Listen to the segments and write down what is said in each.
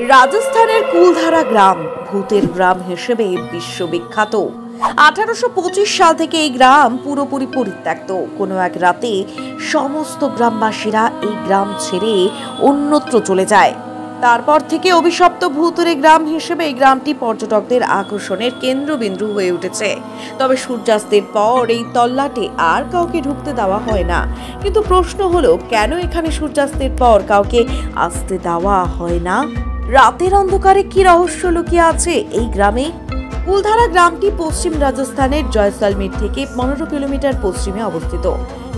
রাজস্থানের কুলধারা গ্রাম ভূতের গ্রাম হিসেবে বিশ্ববিখ্যাত। 1825 সাল থেকে এই গ্রাম পুরোপুরি পরিত্যক্ত। কোনো এক রাতে সমস্ত গ্রামবাসীরা এই গ্রাম ছেড়ে অন্যত্র চলে যায়। তারপর থেকে অভিশপ্ত ভূতুরে গ্রাম হিসেবে এই গ্রামটি পর্যটকদের আকর্ষণের কেন্দ্রবিন্দু হয়ে উঠেছে। তবে সূর্যাস্তের পর এই তল্লাটে আর কাউকে ঢুকতে দেওয়া হয় না। কিন্তু প্রশ্ন হলো, কেন এখানে সূর্যাস্তের পর কাউকে আসতে দেওয়া হয় না? রাতের অন্ধকারে কি রহস্য লুকিয়ে আছে এই গ্রামে? কুলধারা গ্রামটি পশ্চিম রাজস্থানের জয়সলমের থেকে 15 কিলোমিটার পশ্চিমে অবস্থিত।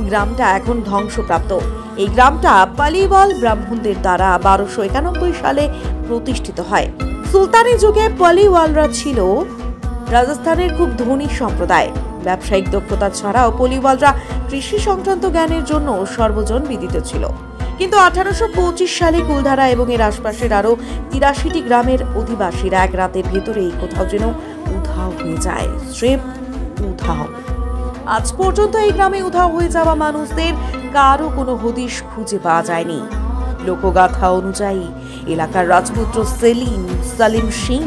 গ্রামটা এখন ধ্বংসপ্রাপ্ত। এই গ্রামটা পালিওয়াল ব্রাহ্মণদের দ্বারা 1291 সালে প্রতিষ্ঠিত হয়। সুলতানি যুগে পালিওয়ালরা ছিল রাজস্থানের খুব ধনী সম্প্রদায়। ব্যবসায়িক দক্ষতা ছাড়াও পালিওয়ালরা কৃষি সংক্রান্ত জ্ঞানের জন্য সর্বজন বিদিত ছিল। কিন্তু 1825 সালে কুলধারা এবং এর আশপাশের আরো 83টি গ্রামের অধিবাসীরা এক রাতের ভেতরেই কোথাও যেন উধাও হয়ে যায়। স্রেফ উধাও। আজ পর্যন্ত এই গ্রামে উধাও হয়ে যাওয়া মানুষদের কারো কোনো হদিশ খুঁজে পাওয়া যায়নি। লোকগাথা অনুযায়ী এলাকার রাজপুত্র সালিম সিং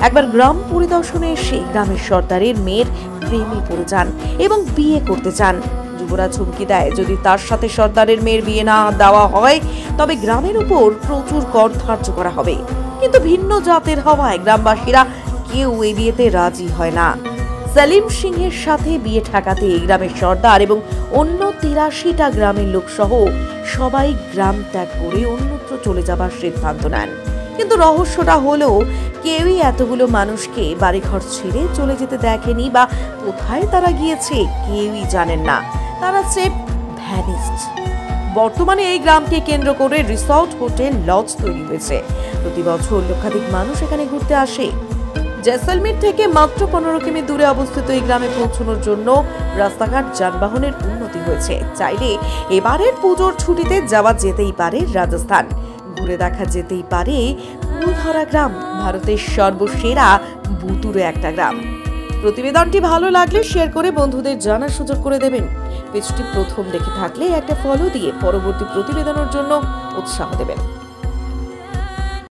একবার গ্রাম পরিদর্শনে এসে গ্রামের সর্দারের মেয়ের প্রেমে পড়ে যান এবং বিয়ে করতে চান। যুবরাজ হুমকি দেয়, যদি তার সাথে সর্দারের মেয়ের বিয়ে না দেওয়া হয় তবে গ্রামের উপর প্রচুর কর ধার্য করা হবে। কিন্তু ভিন্ন জাতের হওয়ায় গ্রামবাসীরা কেউ এই বিয়েতে রাজি হয় না। সালিম সিংহের সাথে বিয়ে ঠেকাতে গ্রামের সর্দার এবং অন্য 83টা গ্রামের লোক সহ সবাই গ্রাম ত্যাগ করে অন্যত্র চলে যাবার সিদ্ধান্ত নেন। কিন্তু রহস্যটা হলো, কেউই এতগুলো মানুষকে বাড়িঘর ছেড়ে চলে যেতে দেখেনি বা কোথায় তারা গিয়েছে কেউই জানেন না। তারা স্রেফ ভ্যানিশড। বর্তমানে এই গ্রামকে কেন্দ্র করে রিসর্ট, হোটেল, লজ তৈরি হয়েছে। প্রতি বছর লক্ষাধিক মানুষ এখানে ঘুরতে আসে। জয়সলমের থেকে মাত্র 15 কিমি দূরে অবস্থিত এই গ্রামে পৌঁছানোর জন্য রাস্তাঘাট, যানবাহনের উন্নতি হয়েছে। চাইলে এবারের পুজোর ছুটিতে যাওয়া যেতেই পারে রাজস্থান, ঘুরে দেখা যেতেই পারে কুলধারা গ্রাম, ভারতের সর্বসেরা ভুতুরে একটা গ্রাম। প্রতিবেদনটি ভালো লাগলে শেয়ার করে বন্ধুদের জানার সুযোগ করে দেবেন। পেজটি প্রথম দেখে থাকলে একটা ফলো দিয়ে পরবর্তী প্রতিবেদনের জন্য উৎসাহ দেবেন।